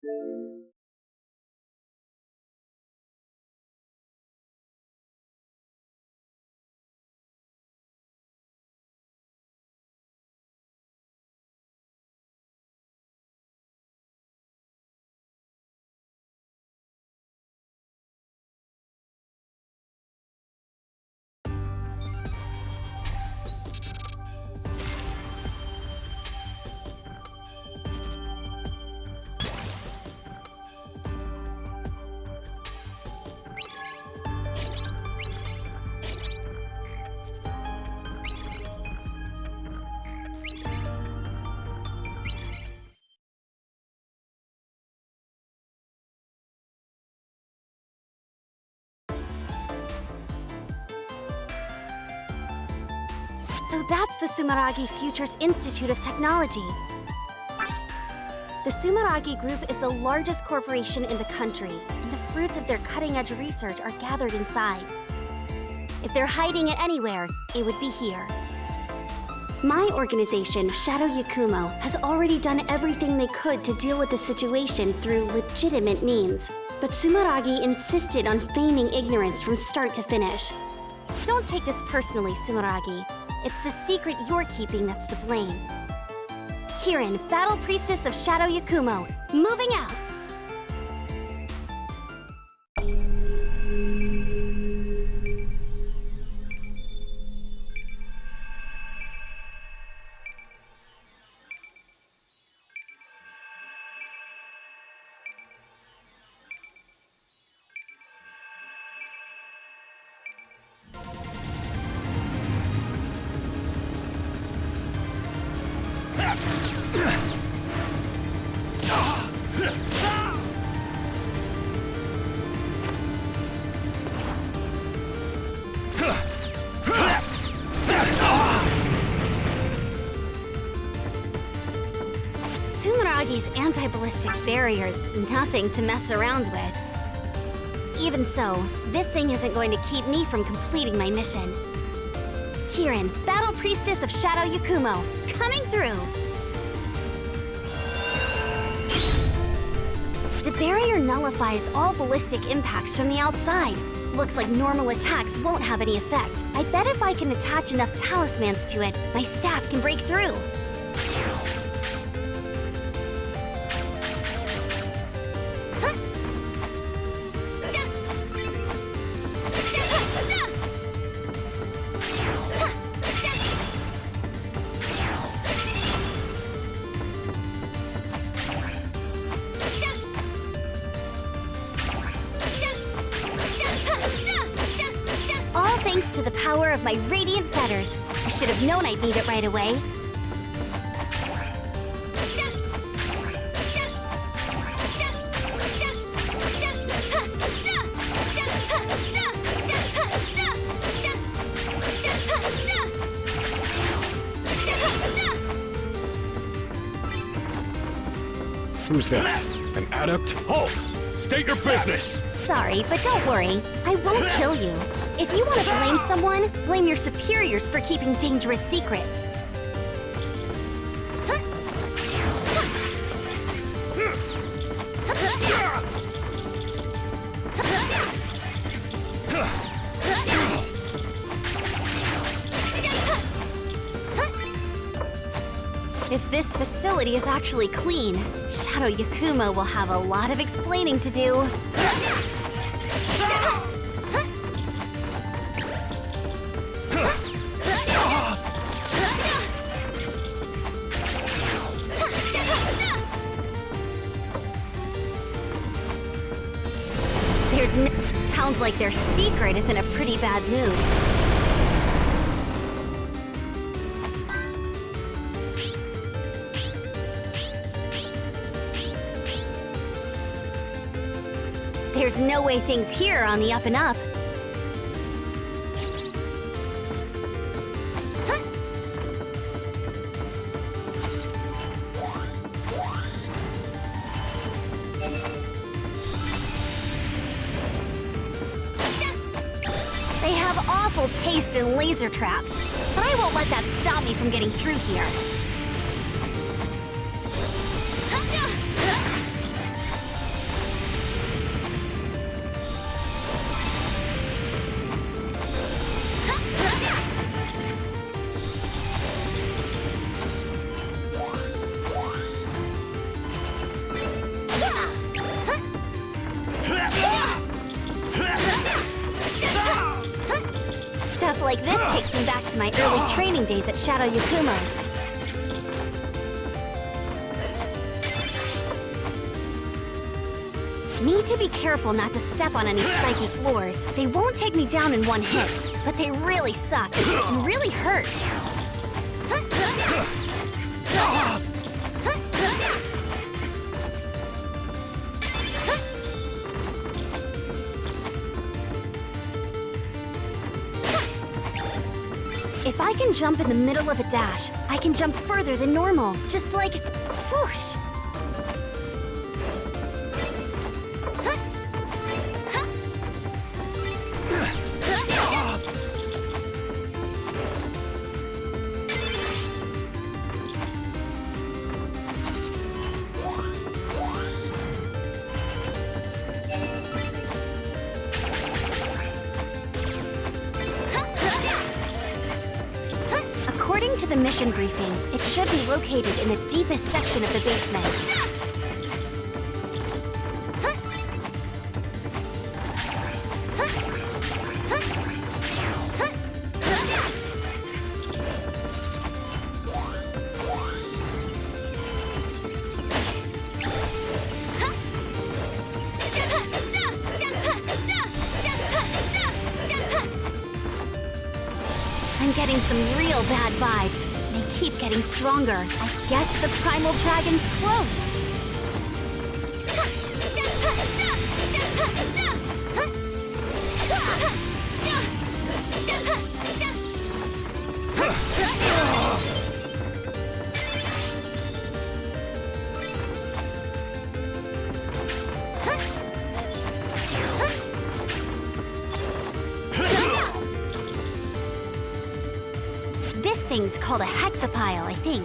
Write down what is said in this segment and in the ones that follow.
So that's the Sumeragi Futures Institute of Technology. The Sumeragi Group is the largest corporation in the country, and the fruits of their cutting-edge research are gathered inside. If they're hiding it anywhere, it would be here. My organization, Shadow Yakumo, has already done everything they could to deal with the situation through legitimate means. But Sumeragi insisted on feigning ignorance from start to finish. Don't take this personally, Sumeragi. It's the secret you're keeping that's to blame. Kirin, Battle Priestess of Shadow Yakumo, moving out! Sumeragi's anti-ballistic barrier's nothing to mess around with. Even so, this thing isn't going to keep me from completing my mission. Kirin, Battle Priestess of Shadow Yakumo, coming through! The barrier nullifies all ballistic impacts from the outside. Looks like normal attacks won't have any effect. I bet if I can attach enough talismans to it, my staff can break through. Thanks to the power of my radiant fetters. I should have known I'd need it right away. Who's that? An adept? Halt! State your business! Sorry, but don't worry. I won't kill you. If you want to blame someone, blame your superiors for keeping dangerous secrets. If this facility is actually clean, Shadow Yakumo will have a lot of explaining to do. Sounds like their secret is in a pretty bad mood. There's no way things here are on the up and up. Taste in laser traps, but I won't let that stop me from getting through here. takes me back to my early training days at Shadow Yakumo. Need to be careful not to step on any spiky floors. They won't take me down in one hit, but they really suck and really hurt. If I can jump in the middle of a dash, I can jump further than normal. Just like, whoosh! According to the mission briefing, it should be located in the deepest section of the basement. I'm getting some real bad vibes. They keep getting stronger. I guess the primal dragon's close. This thing's called a hexapile, I think.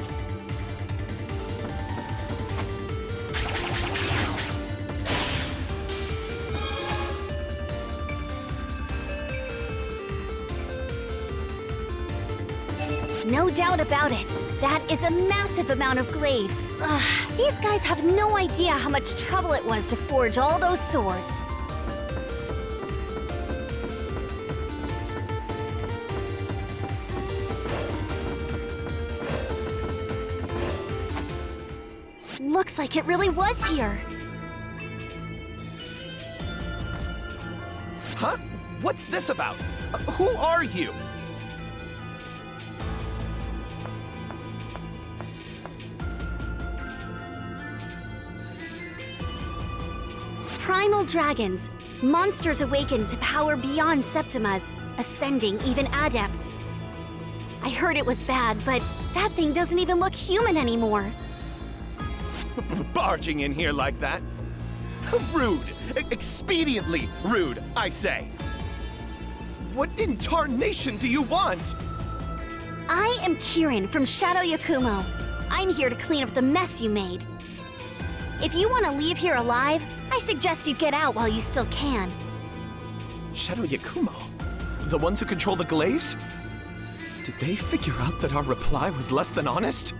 No doubt about it. That is a massive amount of glaives. Ugh, these guys have no idea how much trouble it was to forge all those swords. Looks like it really was here. Huh? What's this about? Who are you? Primal dragons. Monsters awakened to power beyond Septimas, ascending even adepts. I heard it was bad, but that thing doesn't even look human anymore. Barging in here like that? Rude. Expediently rude, I say. What in tarnation do you want? I am Kirin from Shadow Yakumo. I'm here to clean up the mess you made. If you want to leave here alive, I suggest you get out while you still can. Shadow Yakumo? The ones who control the glaives? Did they figure out that our reply was less than honest?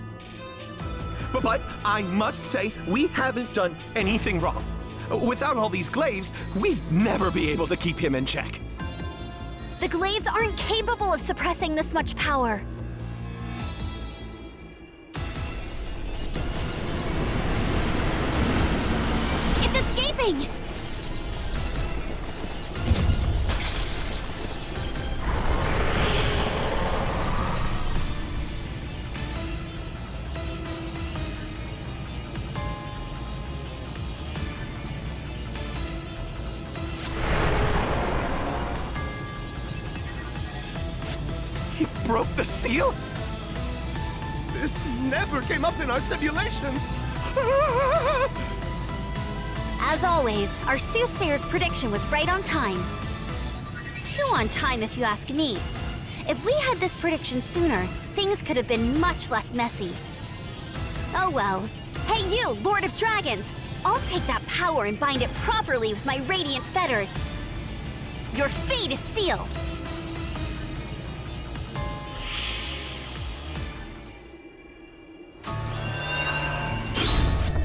But I must say, we haven't done anything wrong. Without all these glaives, we'd never be able to keep him in check. The glaives aren't capable of suppressing this much power. It's escaping! Broke the seal? This never came up in our simulations. As always, our soothsayer's prediction was right on time. Too on time, if you ask me. If we had this prediction sooner, things could have been much less messy. Oh well. Hey you, Lord of Dragons! I'll take that power and bind it properly with my radiant fetters. Your fate is sealed!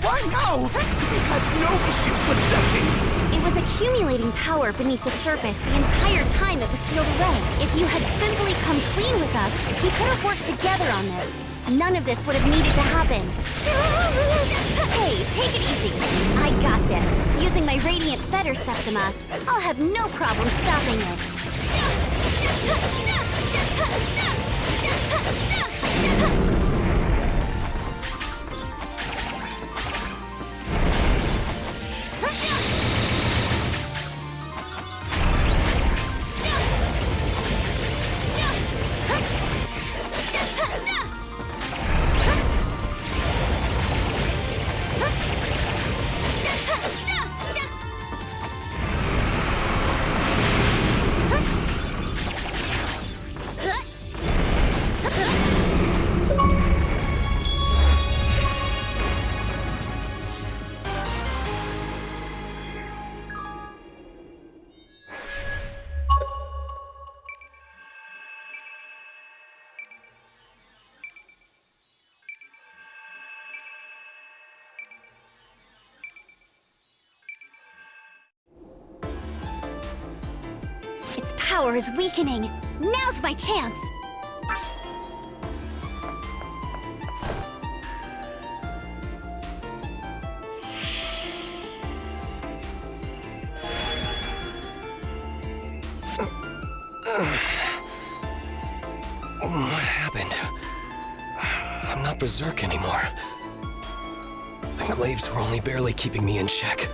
Why now? We've had no issues for decades. If It was accumulating power beneath the surface the entire time it was sealed away. If you had simply come clean with us, we could have worked together on this. None of this would have needed to happen. Hey, take it easy. I got this. Using my Radiant Fetter Septima, I'll have no problem stopping it. Its power is weakening. Now's my chance! What happened? I'm not berserk anymore. The glaives were only barely keeping me in check.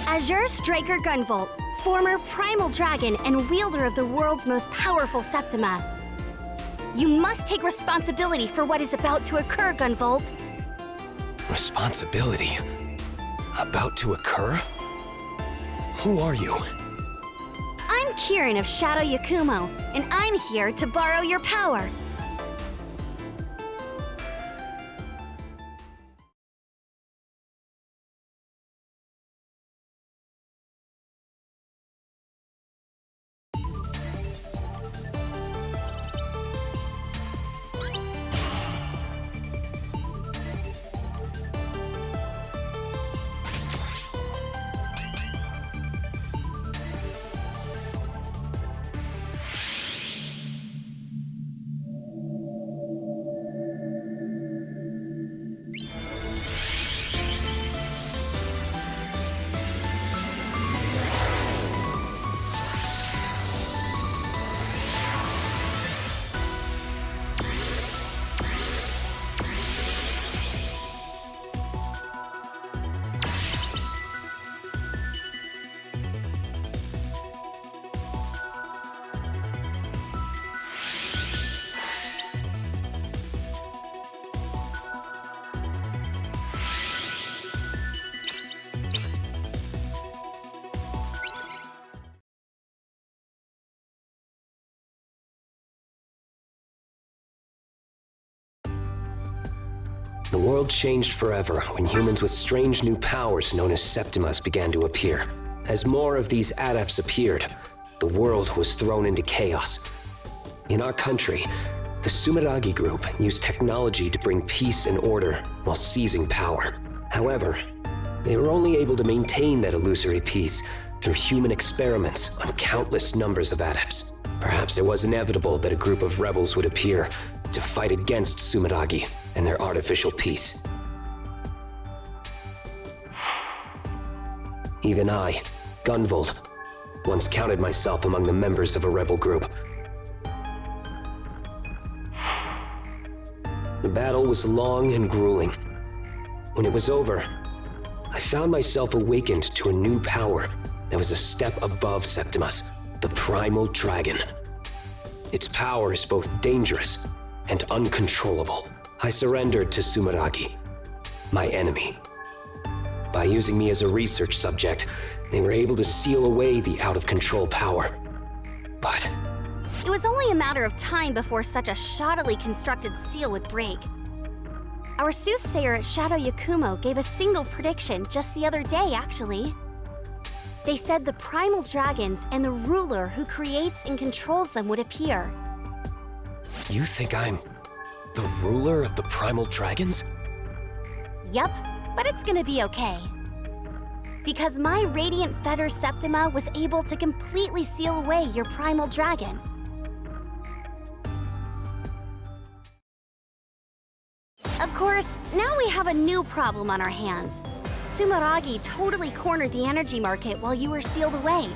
Azure Striker Gunvolt, former primal dragon and wielder of the world's most powerful Septima. You must take responsibility for what is about to occur, Gunvolt. Responsibility? About to occur? Who are you? I'm Kirin of Shadow Yakumo, and I'm here to borrow your power. The world changed forever when humans with strange new powers known as Septimas began to appear. As more of these adepts appeared, the world was thrown into chaos. In our country, the Sumeragi group used technology to bring peace and order while seizing power. However, they were only able to maintain that illusory peace through human experiments on countless numbers of adepts. Perhaps it was inevitable that a group of rebels would appear to fight against Sumeragi and their artificial peace. Even I, Gunvolt, once counted myself among the members of a rebel group. The battle was long and grueling. When it was over, I found myself awakened to a new power that was a step above Septimus, the Primal Dragon. Its power is both dangerous and uncontrollable. I surrendered to Sumeragi, my enemy. By using me as a research subject, they were able to seal away the out-of-control power. But It was only a matter of time before such a shoddily constructed seal would break. Our soothsayer at Shadow Yakumo gave a single prediction just the other day, actually. They said the primal dragons and the ruler who creates and controls them would appear. you think I'm the ruler of the Primal Dragons? Yup, but it's gonna be okay. Because my Radiant Fetter Septima was able to completely seal away your primal dragon. Of course, now we have a new problem on our hands. Sumeragi totally cornered the energy market while you were sealed away.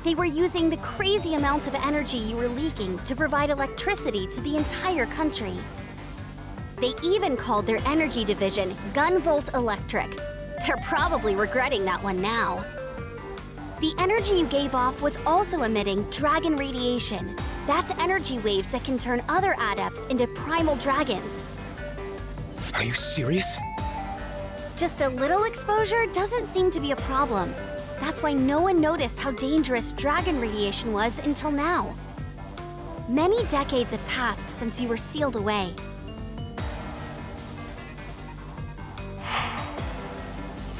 They were using the crazy amounts of energy you were leaking to provide electricity to the entire country. They even called their energy division Gunvolt Electric. They're probably regretting that one now. The energy you gave off was also emitting dragon radiation. That's energy waves that can turn other adepts into primal dragons. Are you serious? Just a little exposure doesn't seem to be a problem. That's why no one noticed how dangerous dragon radiation was until now. Many decades have passed since you were sealed away.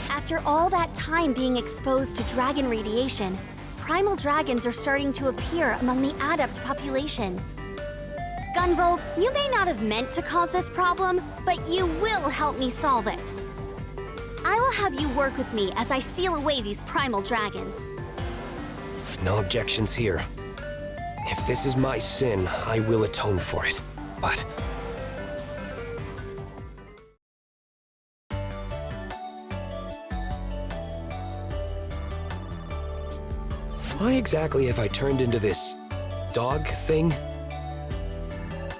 After all that time being exposed to dragon radiation, primal dragons are starting to appear among the adept population. Gunvolt, you may not have meant to cause this problem, but you will help me solve it. I will have you work with me as I seal away these primal dragons. No objections here. If this is my sin, I will atone for it. But why exactly have I turned into this dog thing?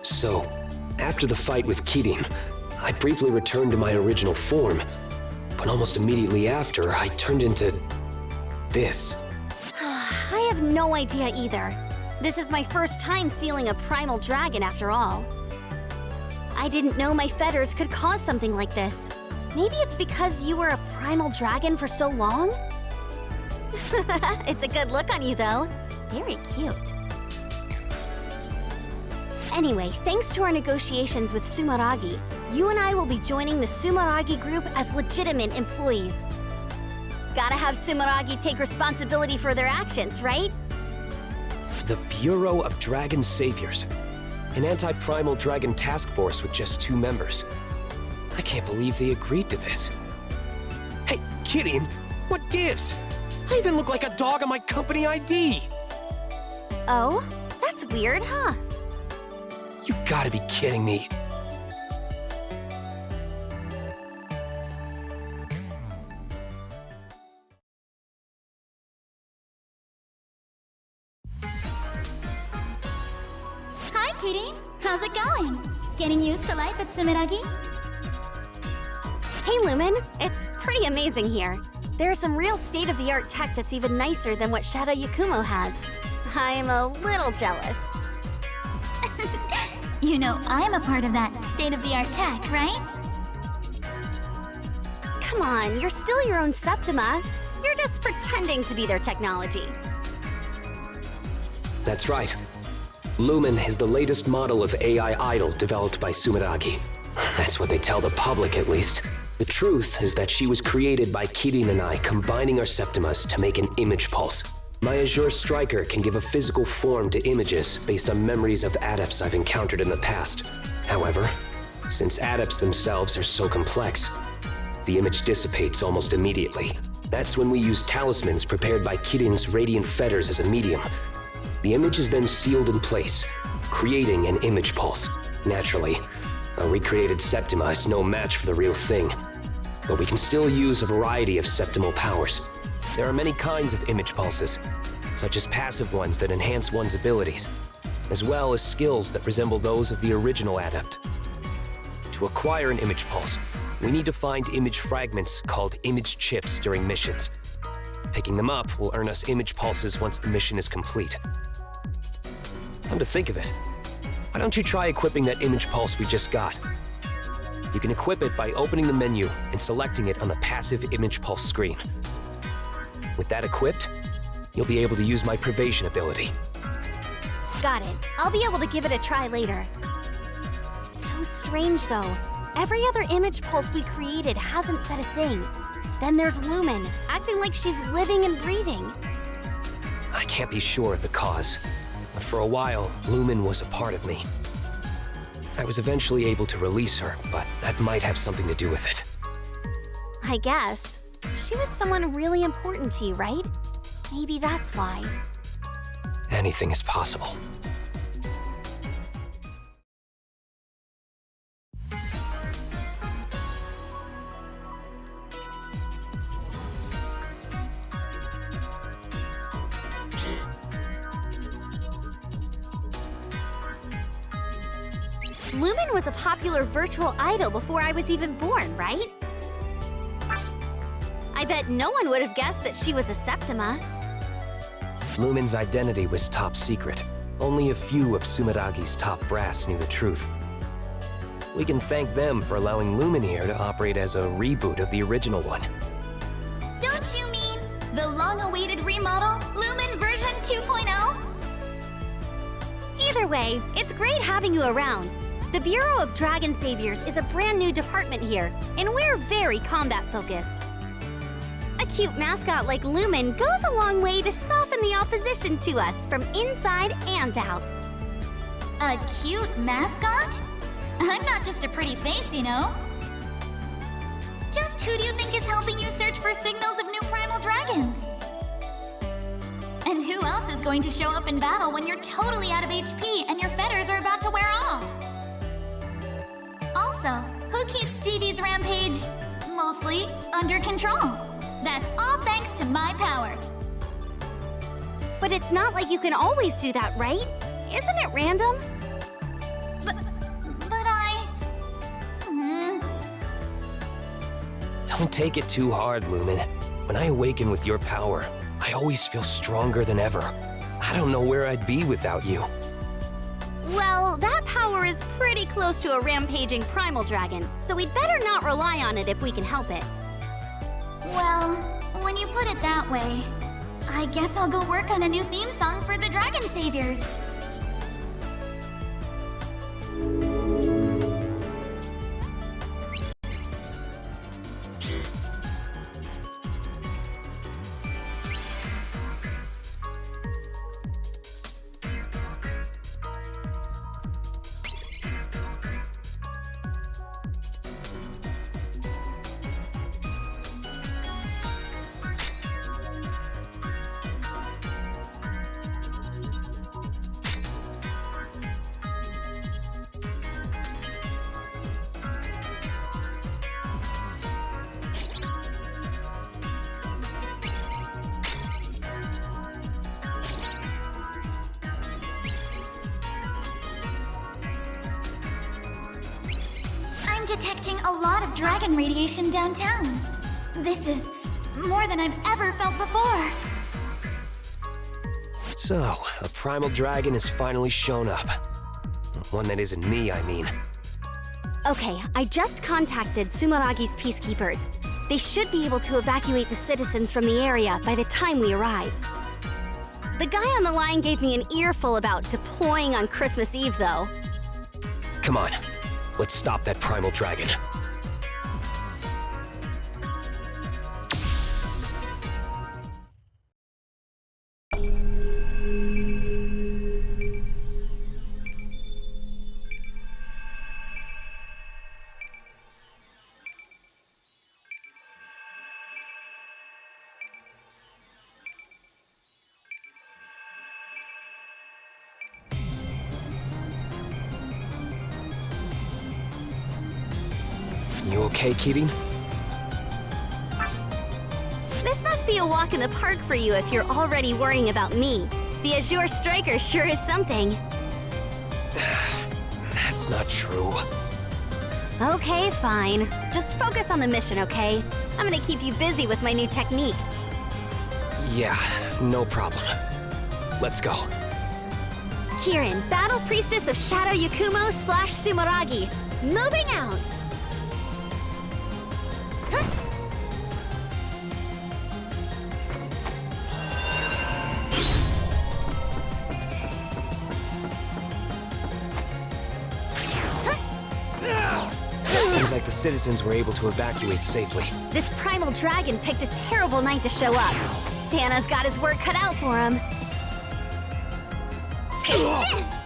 So, after the fight with Kirin, I briefly returned to my original form. But almost immediately after, I turned into this. I have no idea either. This is my first time sealing a primal dragon after all. I didn't know my fetters could cause something like this. Maybe it's because you were a primal dragon for so long? It's a good look on you, though. Very cute. Anyway, thanks to our negotiations with Sumeragi, you and I will be joining the Sumeragi group as legitimate employees. Gotta have Sumeragi take responsibility for their actions, right? The Bureau of Dragon Saviors. An anti-primal dragon task force with just 2 members. I can't believe they agreed to this. Hey, Kirin, what gives? I even look like a dog on my company ID! Oh? That's weird, huh? You gotta be kidding me. Hi, Kitty. How's it going? Getting used to life at Sumeragi? Hey, Lumen. It's pretty amazing here. There's some real state-of-the-art tech that's even nicer than what Shadow Yakumo has. I'm a little jealous. You know, I'm a part of that state-of-the-art tech, right? Come on, you're still your own Septima. You're just pretending to be their technology. That's right. Lumen is the latest model of AI idol developed by Sumeragi. That's what they tell the public, at least. The truth is that she was created by Kirin and I combining our Septimas to make an image pulse. My Azure Striker can give a physical form to images based on memories of adepts I've encountered in the past. However, since adepts themselves are so complex, the image dissipates almost immediately. That's when we use talismans prepared by Kirin's radiant fetters as a medium. The image is then sealed in place, creating an image pulse. Naturally, a recreated Septima is no match for the real thing, but we can still use a variety of septimal powers. There are many kinds of image pulses, such as passive ones that enhance one's abilities, as well as skills that resemble those of the original adept. To acquire an image pulse, we need to find image fragments called image chips during missions. Picking them up will earn us image pulses once the mission is complete. Come to think of it, why don't you try equipping that image pulse we just got? You can equip it by opening the menu and selecting it on the passive image pulse screen. With that equipped, you'll be able to use my Pervasion ability. Got it. I'll be able to give it a try later. It's so strange, though. Every other image pulse we created hasn't said a thing. Then there's Lumen, acting like she's living and breathing. I can't be sure of the cause, but for a while, Lumen was a part of me. I was eventually able to release her, but that might have something to do with it. I guess. She was someone really important to you, right? Maybe that's why. Anything is possible. Lumen was a popular virtual idol before I was even born, right? I bet no one would have guessed that she was a Septima. Lumen's identity was top secret. Only a few of Sumeragi's top brass knew the truth. We can thank them for allowing Lumen here to operate as a reboot of the original one. Don't you mean the long-awaited remodel, Lumen version 2.0? Either way, it's great having you around. The Bureau of Dragon Saviors is a brand new department here, and we're very combat-focused. A cute mascot like Lumen goes a long way to soften the opposition to us from inside and out. A cute mascot? I'm not just a pretty face, you know. Just who do you think is helping you search for signals of new primal dragons? And who else is going to show up in battle when you're totally out of HP and your fetters are about to wear off? Also, who keeps TV's rampage, mostly, under control? That's all thanks to my power. But it's not like you can always do that, right? Isn't it random? But I... Don't take it too hard, Lumen. When I awaken with your power, I always feel stronger than ever. I don't know where I'd be without you. Well, that power is pretty close to a rampaging primal dragon, so we'd better not rely on it if we can help it. Well, when you put it that way, I guess I'll go work on a new theme song for the Dragon Saviors. Detecting a lot of dragon radiation downtown. This is more than I've ever felt before. So, a primal dragon has finally shown up. One that isn't me, I mean. Okay, I just contacted Sumeragi's peacekeepers. They should be able to evacuate the citizens from the area by the time we arrive. The guy on the line gave me an earful about deploying on Christmas Eve, though. Come on, let's stop that primal dragon. You okay, Kirin? This must be a walk in the park for you if you're already worrying about me. The Azure Striker sure is something. That's not true. Okay, fine. Just focus on the mission, okay? I'm gonna keep you busy with my new technique. Yeah, no problem. Let's go. Kirin, Battle Priestess of Shadow Yakumo / Sumeragi. Moving out! Seems like the citizens were able to evacuate safely. This primal dragon picked a terrible night to show up. Santa's got his work cut out for him. Take this!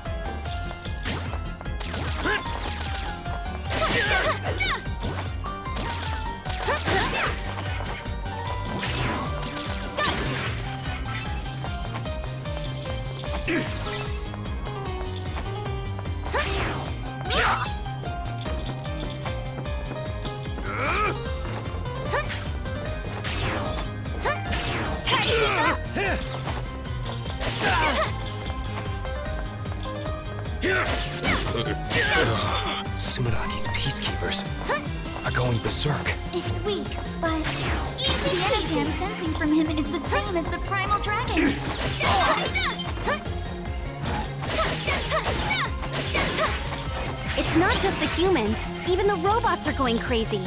Sumeragi's peacekeepers are going berserk. It's weak, but the energy I'm sensing from him is the same as the primal dragon. It's not just the humans. Even the robots are going crazy.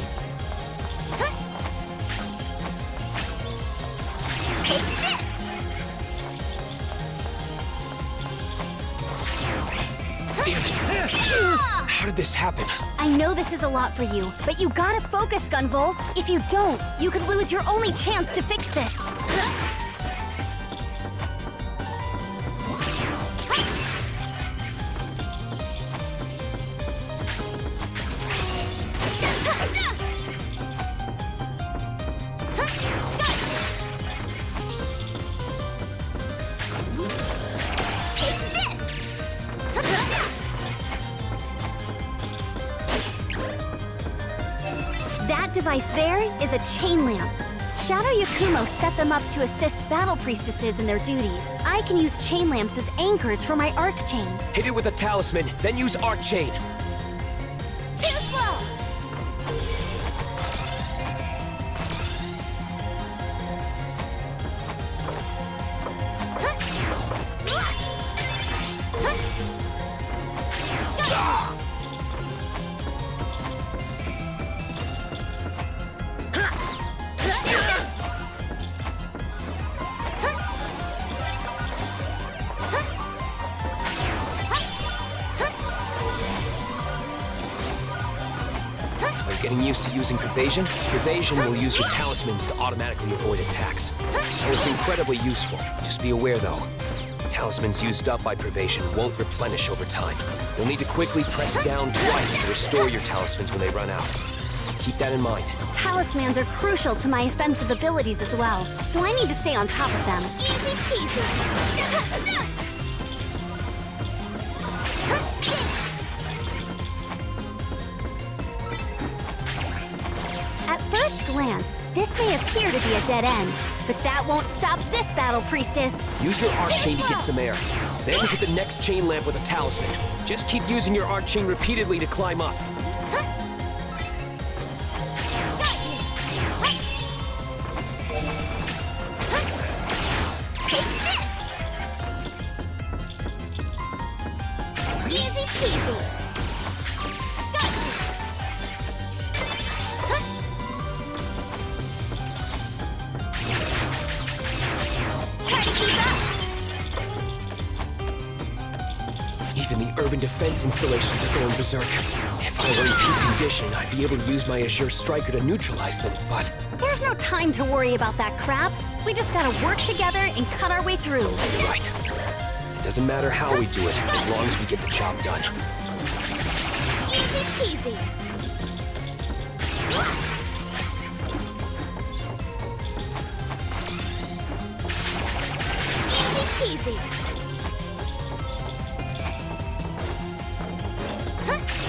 Damn it! How did this happen? I know this is a lot for you, but you gotta focus, Gunvolt. If you don't, you could lose your only chance to fix this. That device there is a chain lamp. Shadow Yakumo set them up to assist battle priestesses in their duties. I can use chain lamps as anchors for my arc chain. Hit it with a talisman, then use arc chain. Too slow! Getting used to using Pervasion? Pervasion will use your talismans to automatically avoid attacks. So it's incredibly useful. Just be aware though, talismans used up by Pervasion won't replenish over time. You'll need to quickly press down twice to restore your talismans when they run out. Keep that in mind. Talismans are crucial to my offensive abilities as well, so I need to stay on top of them. Easy peasy! At first glance, this may appear to be a dead end, but that won't stop this battle priestess. Use your arc chain to get some air. Then hit the next chain lamp with a talisman. Just keep using your arc chain repeatedly to climb up. Easy peasy! Even the urban defense installations are going berserk. If I were in peak condition, I'd be able to use my Azure Striker to neutralize them, but... There's no time to worry about that crap. We just gotta work together and cut our way through. You're right. It doesn't matter how we do it, as long as we get the job done. Easy peasy! Easy peasy!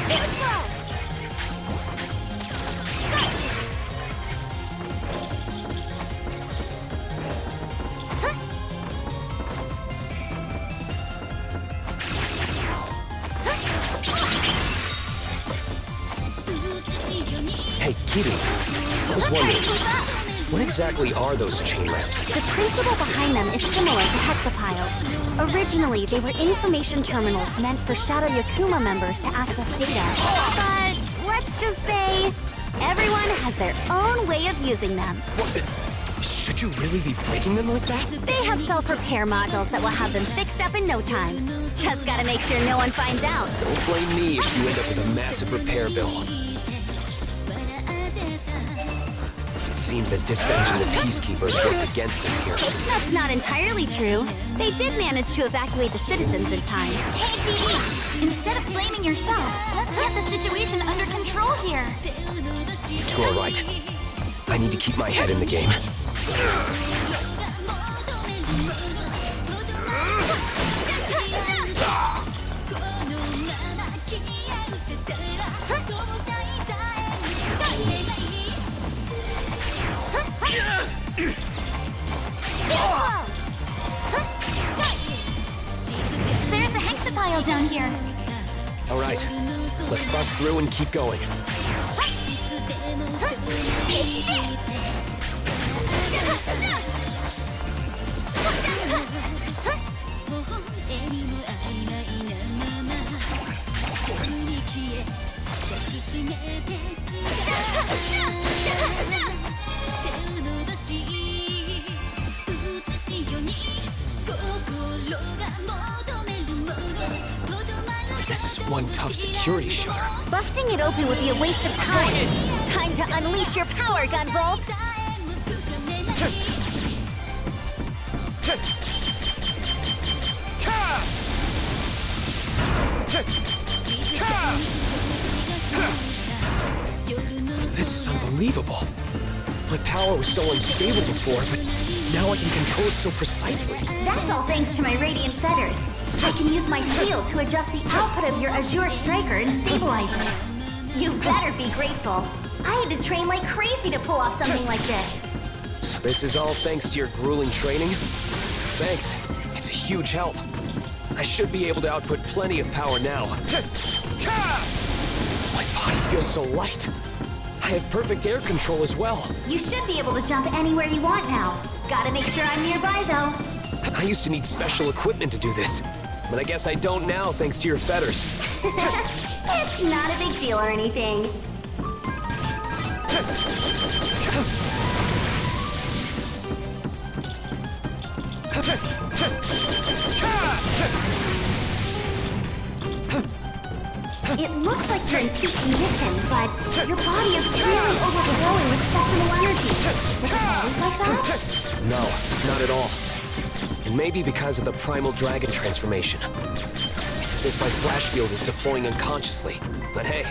Too slow! Hey, Kitty, I was wondering, what exactly are those chain lamps? The principle behind them is similar to hexapiles. Originally, they were information terminals meant for Shadow Yakumo members to access data. But let's just say, everyone has their own way of using them. What? Should you really be breaking them like that? They have self-repair modules that will have them fixed up in no time. Just gotta make sure no one finds out. Don't blame me if you end up with a massive repair bill. It seems that disbanding the peacekeepers worked against us here. That's not entirely true. They did manage to evacuate the citizens in time. Hey, TV! Instead of blaming yourself, let's get the situation under control here. You two are right. I need to keep my head in the game. here. All right, let's bust through and keep going. This is one tough security shutter. Busting it open would be a waste of time. Time to unleash your power, Gunvolt! This is unbelievable. My power was so unstable before, but now I can control it so precisely. That's all thanks to my radiant feathers. I can use my shield to adjust the output of your Azure Striker and stabilize it. You better be grateful. I had to train like crazy to pull off something like this. So this is all thanks to your grueling training? Thanks. It's a huge help. I should be able to output plenty of power now. My body feels so light. I have perfect air control as well. You should be able to jump anywhere you want now. Gotta make sure I'm nearby, though. I used to need special equipment to do this, but I guess I don't now thanks to your feathers. It's not a big deal or anything. It looks like you're in peak condition, but your body is really overflowing with spectral energy. Was it always like that? No, not at all. And maybe because of the primal dragon transformation. It's as if my flash field is deploying unconsciously. But hey,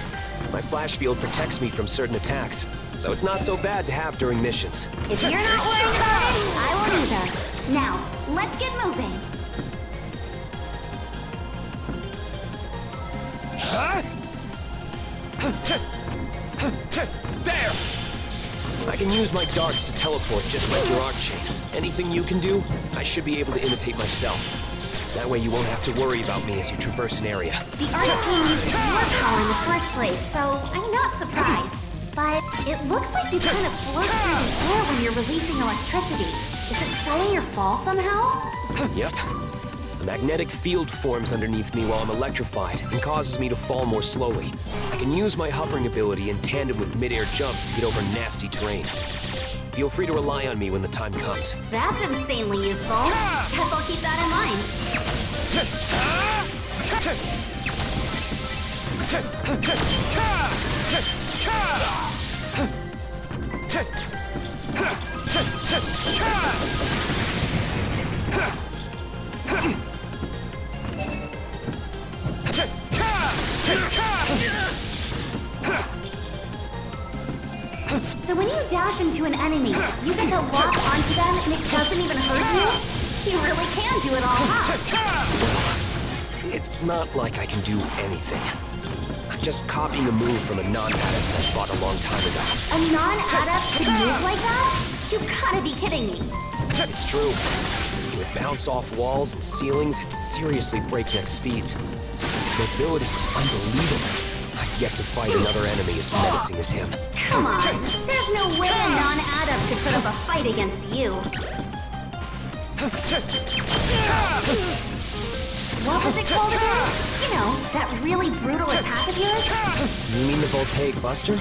my flash field protects me from certain attacks, so it's not so bad to have during missions. If you're not worried about it, I won't either. Now, let's get moving. There! I can use my darts to teleport just like your arc chain. Anything you can do, I should be able to imitate myself. That way you won't have to worry about me as you traverse an area. The arc chain uses your power in the first place, so I'm not surprised. But it looks like you kind of float through the air when you're releasing electricity. Is it slowing your fall somehow? Yep. A magnetic field forms underneath me while I'm electrified and causes me to fall more slowly. I can use my hovering ability in tandem with mid-air jumps to get over nasty terrain. Feel free to rely on me when the time comes. That's insanely useful. Guess I'll keep that in mind. So when you dash into an enemy, you get to lock onto them and it doesn't even hurt you? You really can do it all, huh? It's not like I can do anything. I'm just copying a move from a non-adept I fought a long time ago. A non-adept can move like that? You gotta be kidding me. It's true. He would bounce off walls and ceilings at seriously breakneck speeds. His mobility was unbelievable. I've yet to fight another enemy as menacing as him. Come on, there's no way a non-adept could put up a fight against you. What was it called again? You know, that really brutal attack of yours? You mean the Voltaic Buster?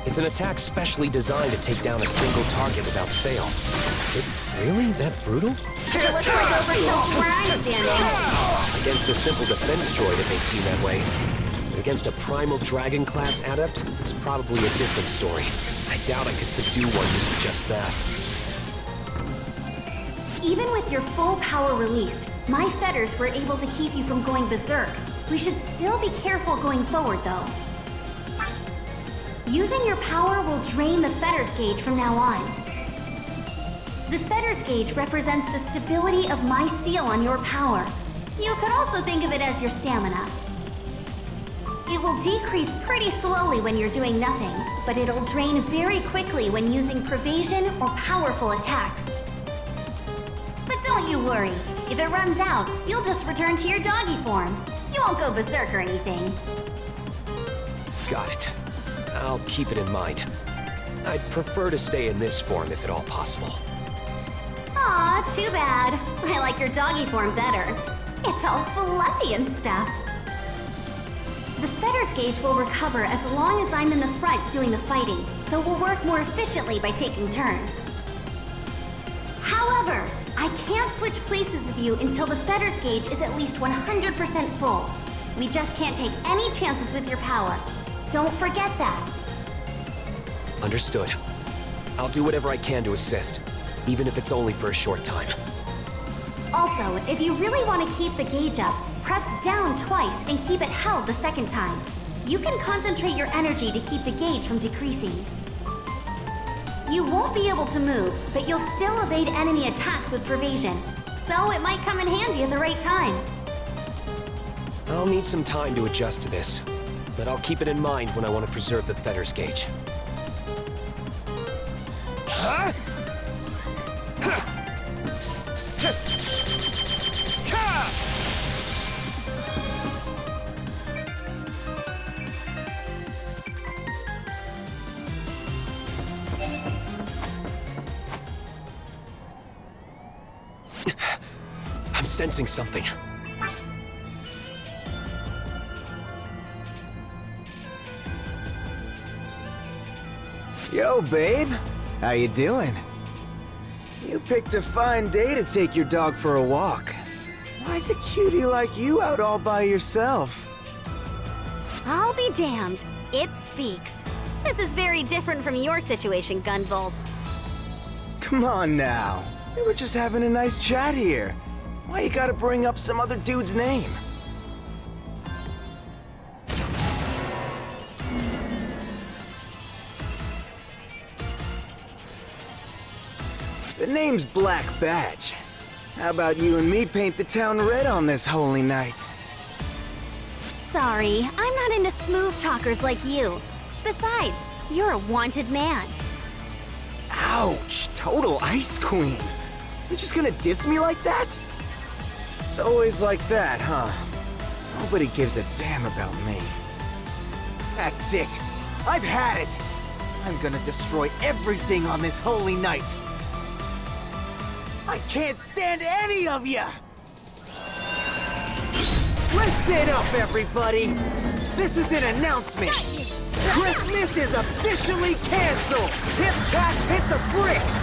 It's an attack specially designed to take down a single target without fail. Is it really that brutal? Sure looks like overkill from where I'm standing. Against a simple defense droid, it may seem that way. But against a primal dragon-class adept, it's probably a different story. I doubt I could subdue one using just that. Even with your full power released, my feathers were able to keep you from going berserk. We should still be careful going forward, though. Using your power will drain the feathers gauge from now on. The feathers gauge represents the stability of my seal on your power. You could also think of it as your stamina. It will decrease pretty slowly when you're doing nothing, but it'll drain very quickly when using pervasion or powerful attacks. But don't you worry. If it runs out, you'll just return to your doggy form. You won't go berserk or anything. Got it. I'll keep it in mind. I'd prefer to stay in this form if at all possible. Aw, too bad. I like your doggy form better. It's all fluffy and stuff. The Fetter's gauge will recover as long as I'm in the front doing the fighting, so we'll work more efficiently by taking turns. However, I can't switch places with you until the Fetter's gauge is at least 100% full. We just can't take any chances with your power. Don't forget that. Understood. I'll do whatever I can to assist, even if it's only for a short time. Also, if you really want to keep the gauge up, press down twice and keep it held the second time. You can concentrate your energy to keep the gauge from decreasing. You won't be able to move, but you'll still evade enemy attacks with Pervasion, so it might come in handy at the right time. I'll need some time to adjust to this, but I'll keep it in mind when I want to preserve the Fetter's gauge. Huh? I'm sensing something. Yo, babe. How you doing? You picked a fine day to take your dog for a walk. Why's a cutie like you out all by yourself? I'll be damned. It speaks. This is very different from your situation, Gunvolt. Come on now. We were just having a nice chat here. Why you gotta bring up some other dude's name? The name's Black Badge. How about you and me paint the town red on this holy night? Sorry, I'm not into smooth talkers like you. Besides, you're a wanted man. Ouch! Total ice queen. You're just gonna diss me like that? It's always like that, huh? Nobody gives a damn about me. That's it. I've had it. I'm gonna destroy everything on this holy night. I can't stand any of you! Listen up, everybody! This is an announcement! Christmas is officially canceled! Hip cats hit the bricks!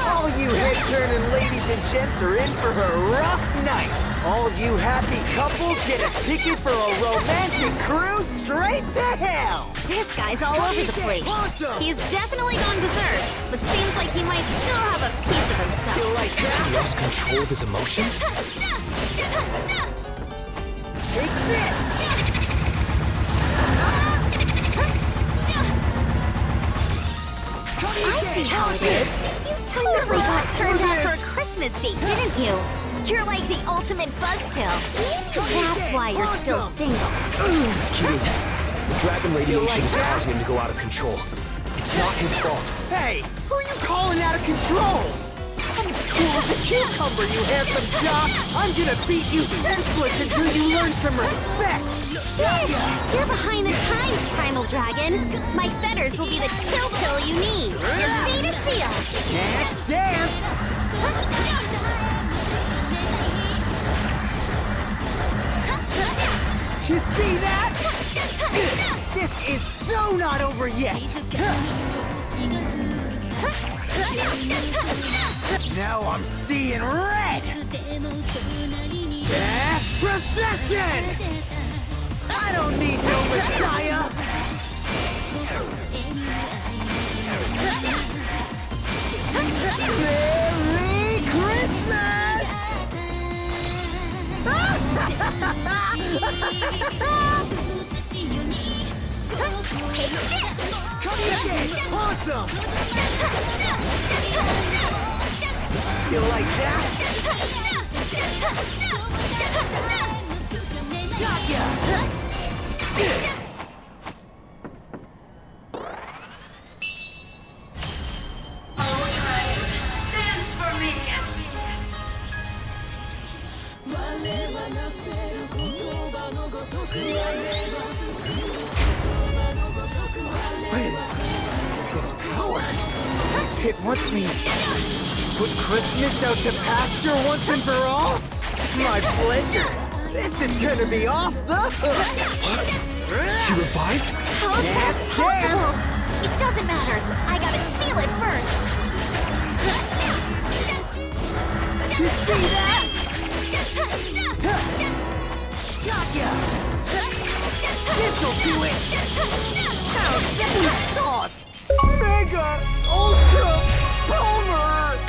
All you head-turning ladies and gents are in for a rough night! All you happy couples get a ticket for a romantic cruise straight to hell! This guy's all over the place. He's definitely gone berserk, but seems like he might still have a piece of himself. Has he lost control of his emotions? Take this! I see how it is. You totally got turned out for a Christmas date, didn't you? You're like the ultimate buzzkill. That's why you're still single. Kidding. The dragon radiation is causing him to go out of control. It's not his fault. Hey, who are you calling out of control? I'm cool as a cucumber, you handsome jock! I'm gonna beat you senseless until you learn some respect! Sheesh! You're behind the times, Primal Dragon. My fetters will be the chill pill you need. Your fate is sealed. Dance, dance! You see that? This is so not over yet! Now I'm seeing red! Procession! I don't need no Messiah! Merry Christmas! Come here, awesome! You like that? Gotcha! Dance for me! It wants me to put Christmas out to pasture once and for all? My pleasure. This is gonna be off the hook. She revived? How is that possible? It doesn't matter. I gotta seal it first. You see that? Gotcha! This'll do it! Now get the sauce! Mega Ultra Palmer!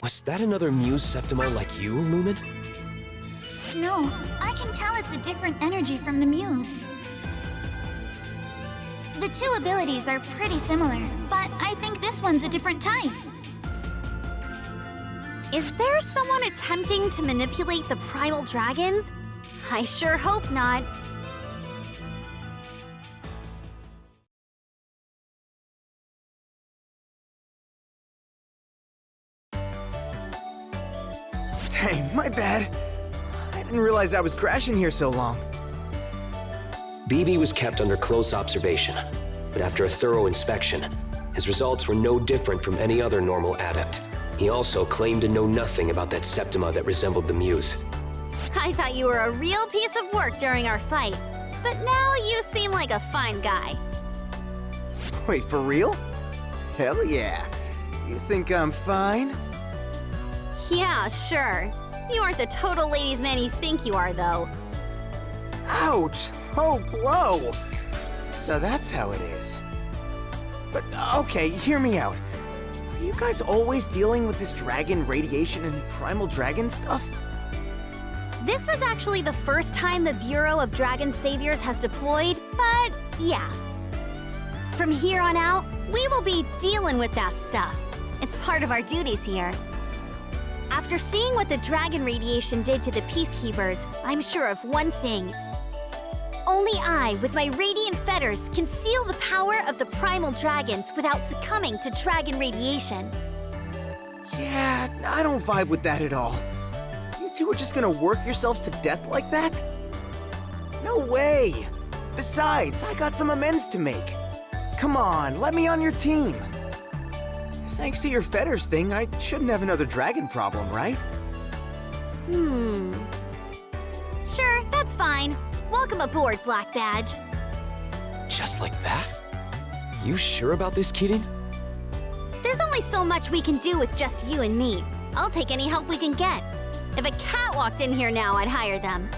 Was that another Muse Septima like you, Lumen? No, I can tell it's a different energy from the Muse. The two abilities are pretty similar, but I think this one's a different type. Is there someone attempting to manipulate the primal dragons? I sure hope not. Dang, my bad. I didn't realize I was crashing here so long. BB was kept under close observation, but after a thorough inspection, his results were no different from any other normal adept. He also claimed to know nothing about that Septima that resembled the Muse. I thought you were a real piece of work during our fight, but now you seem like a fine guy. Wait, for real? Hell yeah. You think I'm fine? Yeah, sure. You aren't the total ladies' man you think you are, though. Ouch! Oh, blow! So that's how it is. But, okay, hear me out. Are you guys always dealing with this dragon radiation and primal dragon stuff? This was actually the first time the Bureau of Dragon Saviors has deployed, but yeah. From here on out, we will be dealing with that stuff. It's part of our duties here. After seeing what the dragon radiation did to the Peacekeepers, I'm sure of one thing. Only I, with my radiant fetters, can seal the power of the primal dragons without succumbing to dragon radiation. Yeah, I don't vibe with that at all. You two are just gonna work yourselves to death like that? No way! Besides, I got some amends to make. Come on, let me on your team. Thanks to your fetters thing, I shouldn't have another dragon problem, right? Sure, that's fine. Welcome aboard, Black Badge. Just like that? You sure about this, Keating? There's only so much we can do with just you and me. I'll take any help we can get. If a cat walked in here now, I'd hire them.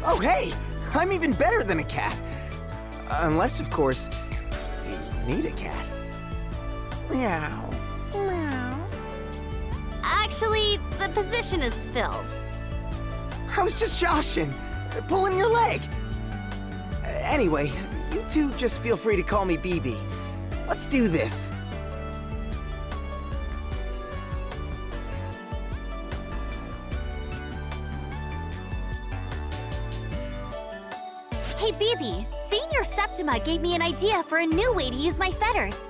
Oh, hey! I'm even better than a cat. Unless, of course, you need a cat. Meow. Meow. Actually, the position is filled. I was just joshing, pulling your leg. Anyway, you two just feel free to call me BB. Let's do this. Hey, BB, seeing Senior Septima gave me an idea for a new way to use my feathers.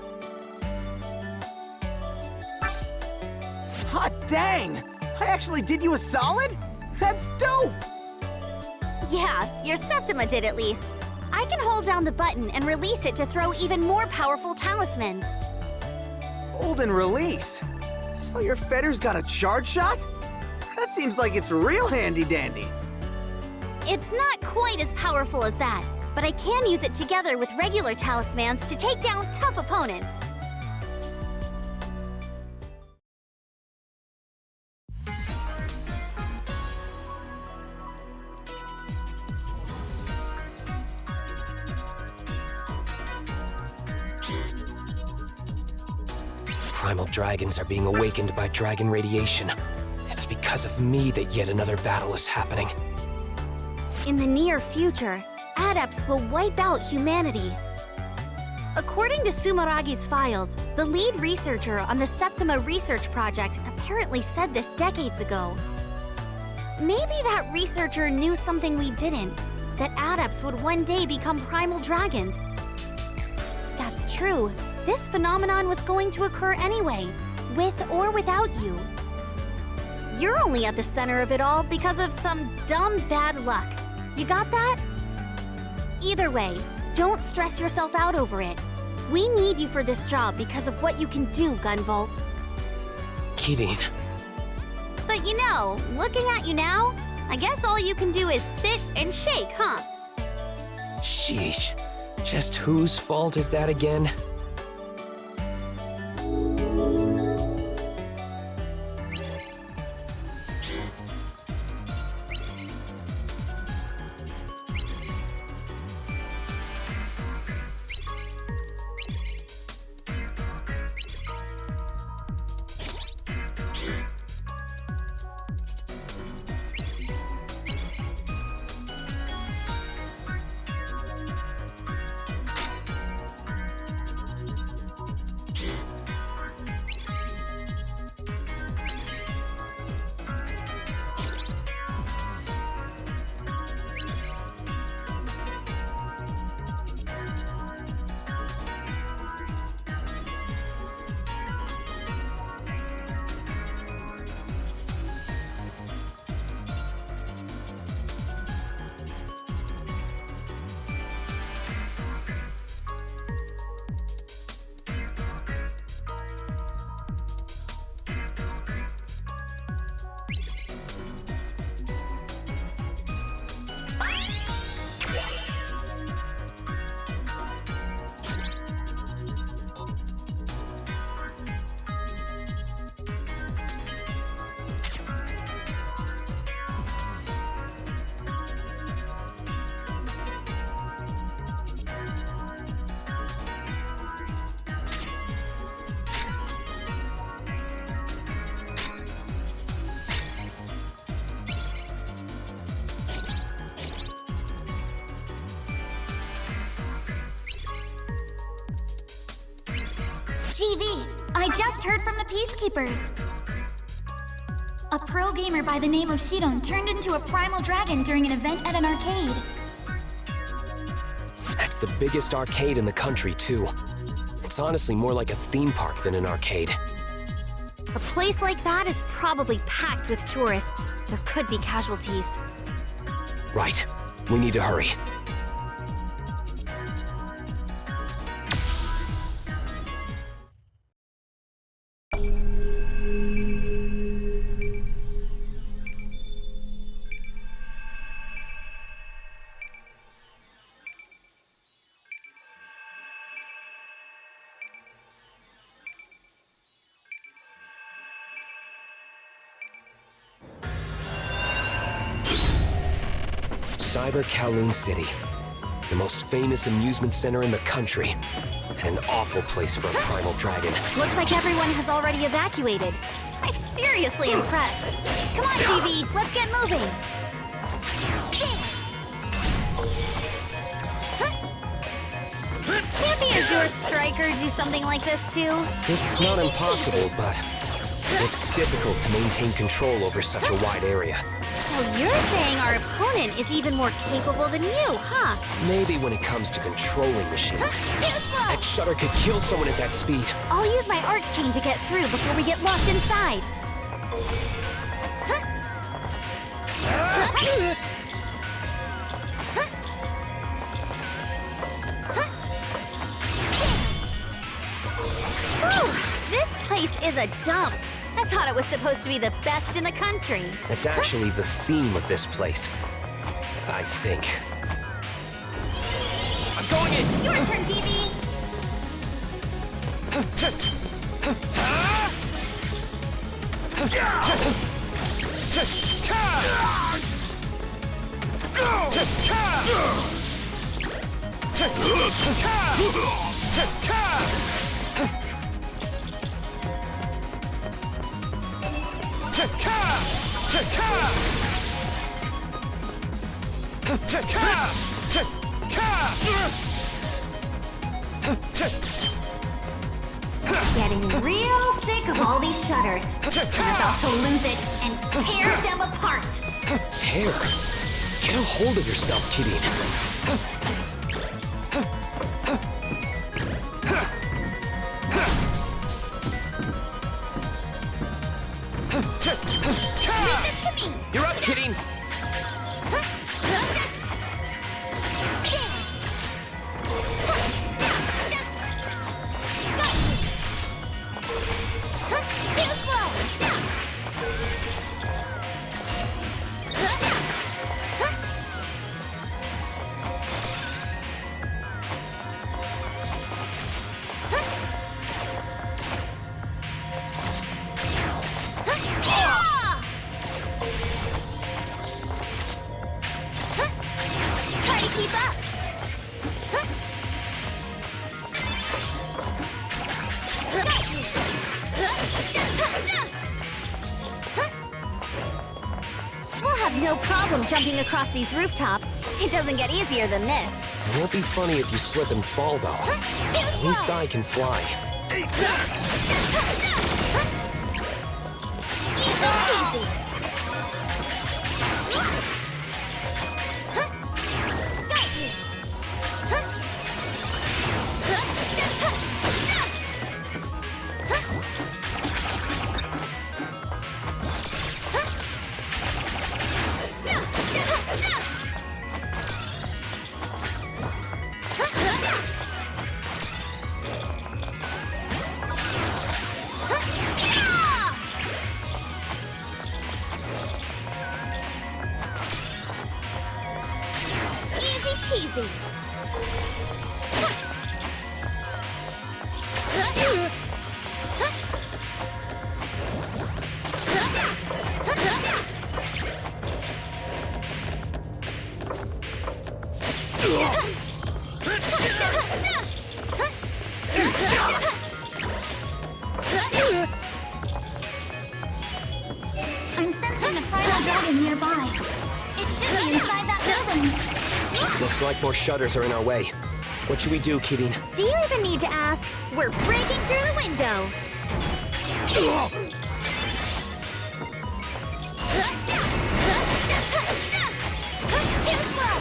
Hot dang! I actually did you a solid? That's dope! Yeah, your Septima did at least. I can hold down the button and release it to throw even more powerful talismans. Hold and release. So your feathers got a charge shot? That seems like it's real handy-dandy. It's not quite as powerful as that, but I can use it together with regular talismans to take down tough opponents. Primal dragons are being awakened by dragon radiation. It's because of me that yet another battle is happening. In the near future, adepts will wipe out humanity. According to Sumaragi's files, the lead researcher on the Septima research project apparently said this decades ago. Maybe that researcher knew something we didn't, that adepts would one day become primal dragons. If that's true, this phenomenon was going to occur anyway, with or without you. You're only at the center of it all because of some dumb bad luck. You got that? Either way, don't stress yourself out over it. We need you for this job because of what you can do, Gunvolt. Kidding. But you know, looking at you now, I guess all you can do is sit and shake, huh? Sheesh. Just whose fault is that again? GV, I just heard from the Peacekeepers. A pro gamer by the name of Shidon turned into a primal dragon during an event at an arcade. That's the biggest arcade in the country, too. It's honestly more like a theme park than an arcade. A place like that is probably packed with tourists. There could be casualties. Right. We need to hurry. Cyber-Kowloon City, the most famous amusement center in the country, and an awful place for a primal dragon. Looks like everyone has already evacuated. I'm seriously impressed. Come on, GV, let's get moving. Can't the Azure Striker do something like this too? It's not impossible, but It's difficult to maintain control over such a wide area. So you're saying our opponent is even more capable than you, huh? Maybe when it comes to controlling machines. That shutter could kill someone at that speed. I'll use my arc chain to get through before we get locked inside. This place is a dump. I thought it was supposed to be the best in the country. That's actually the theme of this place. I think. I'm going in! Your turn, Phoebe. Getting real sick of all these shutters. I'm about to lose it and tear them apart. Tear? Get a hold of yourself, Kitty. Leave this to me. You're up, Kitty. Too slow. Try to keep up. We'll have no problem jumping across these rooftops. It doesn't get easier than this. It won't be funny if you slip and fall, though. At least I can fly. Easy. Easy. I'm sensing the primal dragon nearby. It should be inside that building. Looks like more shutters are in our way. What should we do, Kitty? Do you even need to ask? We're breaking through the window. Too slow.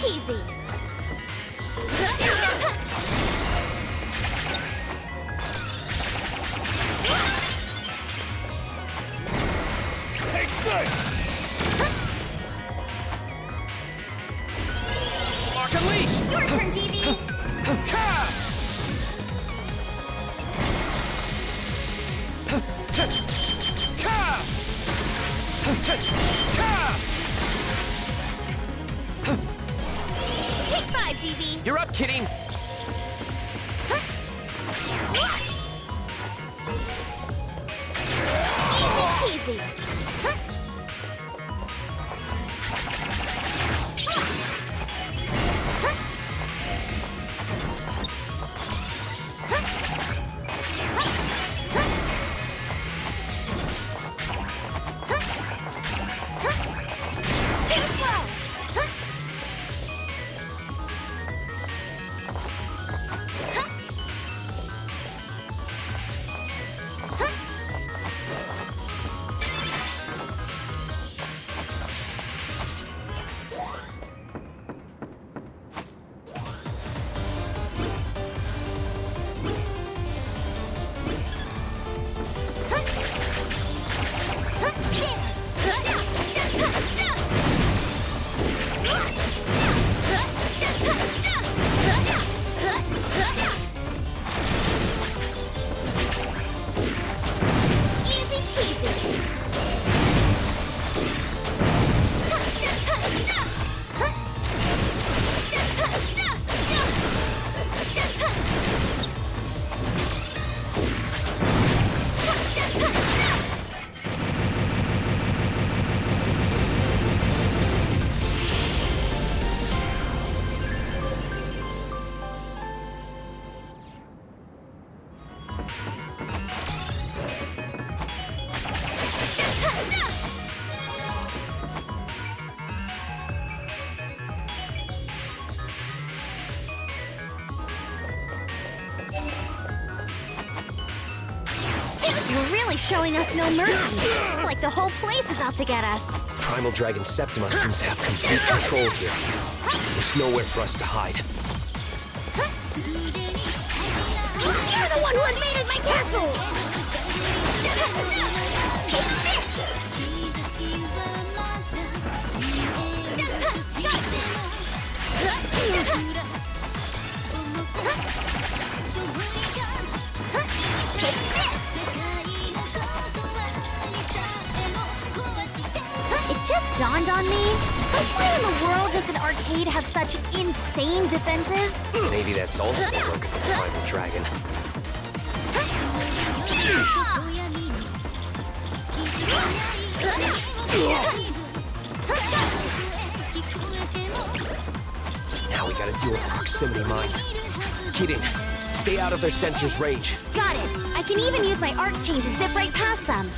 Easy. Take this! Lock and leash! Your turn, Phoebe. Take 5, GB. You're up, Kitty! Easy. really showing us no mercy. It's like the whole place is out to get us. Primal Dragon Septima seems to have complete control here. There's nowhere for us to hide. You're the one who invaded my castle! It just dawned on me, why in the world does an arcade have such insane defenses? Maybe that's also the work of the Primal Dragon. Now we gotta deal with proximity mines. Kidding. Stay out of their sensor's range. Got it. I can even use my arc chain to zip right past them.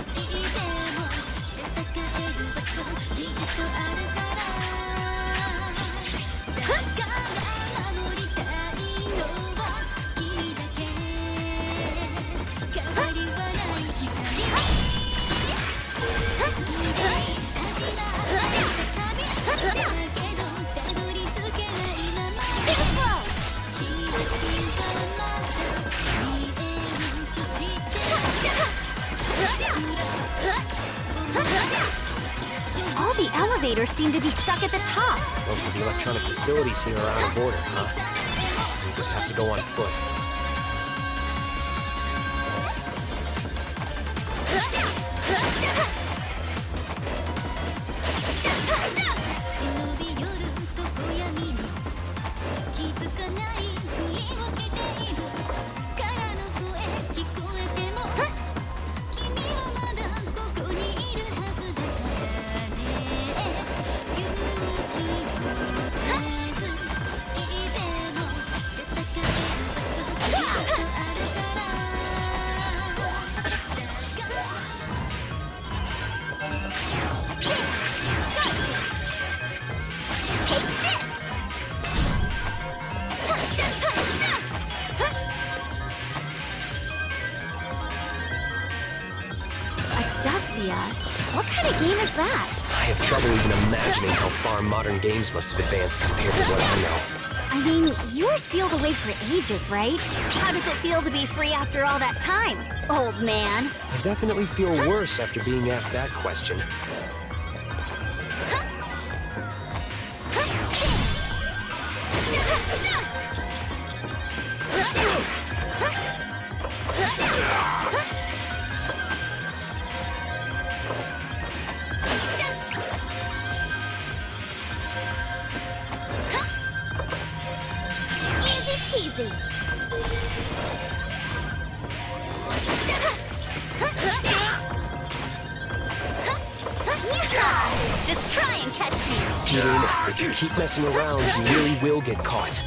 All the elevators seem to be stuck at the top. Most of the electronic facilities here are out of order, huh? We just have to go on foot. What kind of game is that? I have trouble even imagining how far modern games must have advanced compared to what I know. I mean, you were sealed away for ages, right? How does it feel to be free after all that time, old man? I definitely feel worse after being asked that question. Just try and catch me. Peter, if you keep messing around, you really will get caught.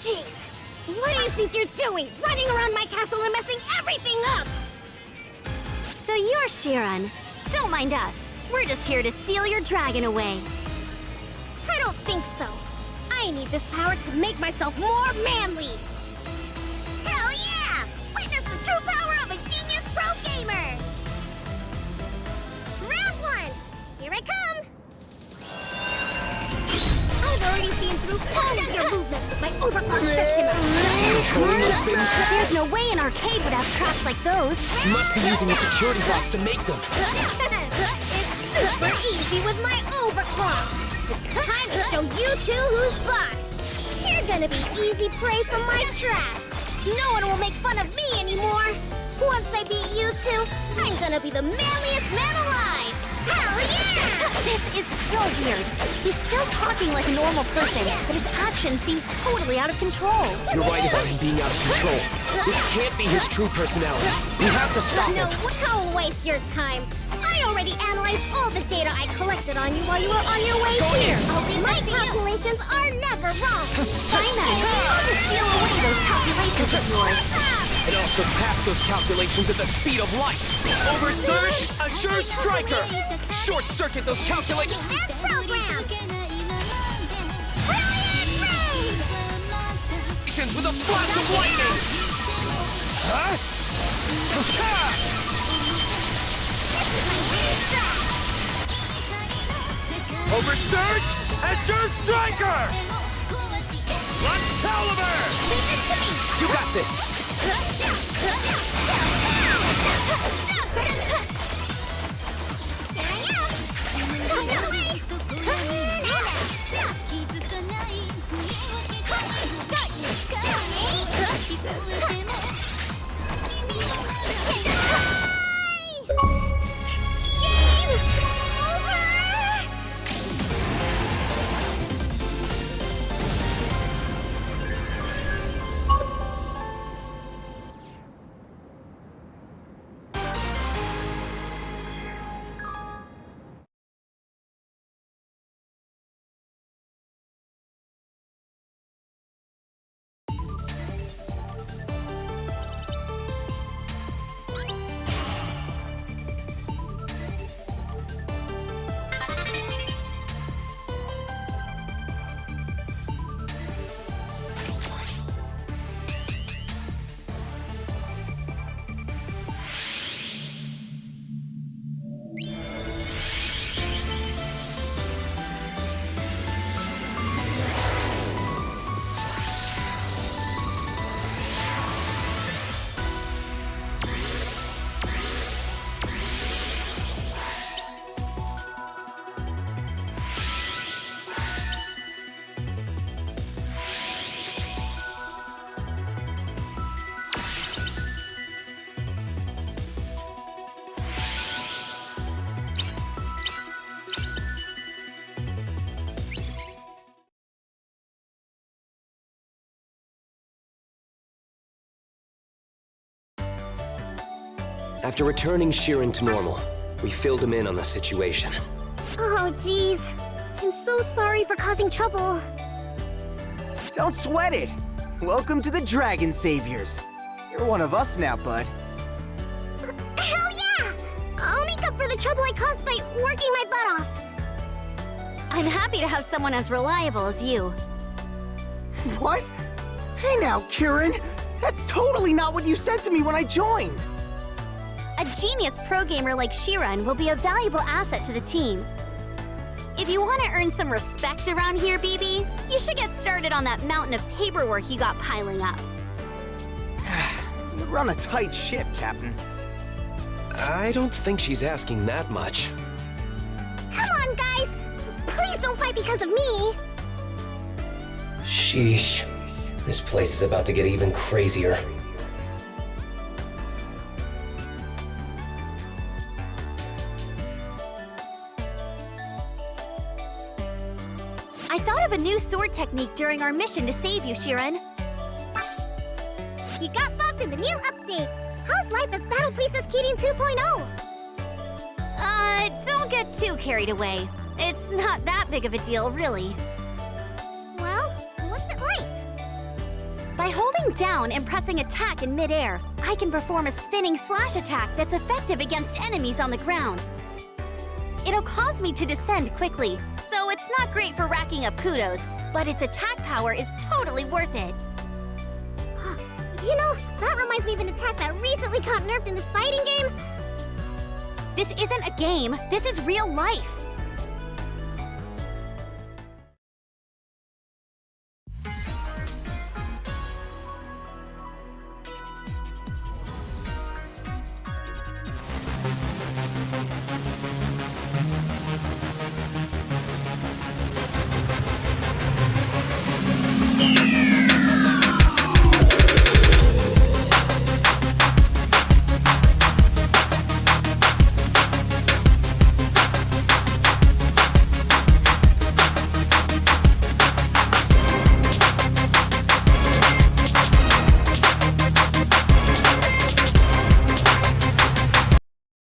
Jeez! What do you think you're doing? Running around my castle and messing everything up! So you're Shiran. Don't mind us. We're just here to seal your dragon away. I don't think so. I need this power to make myself more manly. Hell yeah! Witness the true power of a genius pro gamer! Round one! Here I come! I've already seen through all of your movements with my overclock Septima. Controlling those things? There's no way an arcade would have traps like those. You must be using a security box to make them. It's super easy with my overclock. It's time to show you two who's boss. You're gonna be easy prey for my traps. No one will make fun of me anymore. Once I beat you two, I'm gonna be the manliest man alive. Hell yeah! This is so weird. He's still talking like a normal person, but his actions seem totally out of control. You're right about him being out of control. This can't be his true personality. We have to stop No, him. don't waste your time. I already analyzed all the data I collected on you while you were on your way here. My calculations are never wrong. China, steal away those calculations of yours. And also pass those calculations at the speed of light. Oversurge, Azure Striker! Short circuit those calculations. That's programmed. Brilliant rain! With a flash of lightning. Huh? Oversurge, Azure Striker! Let's caliber! You got this. After returning Shiran to normal, we filled him in on the situation. Oh, jeez. I'm so sorry for causing trouble. Don't sweat it. Welcome to the Dragon Saviors. You're one of us now, bud. Hell yeah! I'll make up for the trouble I caused by working my butt off. I'm happy to have someone as reliable as you. What? Hey now, Kirin! That's totally not what you said to me when I joined! A genius pro gamer like Shiran will be a valuable asset to the team. If you want to earn some respect around here, BB, you should get started on that mountain of paperwork you got piling up. You're on a tight ship, Captain. I don't think she's asking that much. Come on, guys! Please don't fight because of me! Sheesh. This place is about to get even crazier. I thought of a new sword technique during our mission to save you, Shiran. You got buffed in the new update! How's life as Battle Priestess Kirin 2.0? Don't get too carried away. It's not that big of a deal, really. Well, what's it like? down and pressing attack in midair, I can perform a spinning slash attack that's effective against enemies on the ground. It'll cause me to descend quickly, so it's not great for racking up kudos, but its attack power is totally worth it. You know, that reminds me of an attack that recently got nerfed in this fighting game. This isn't a game, this is real life.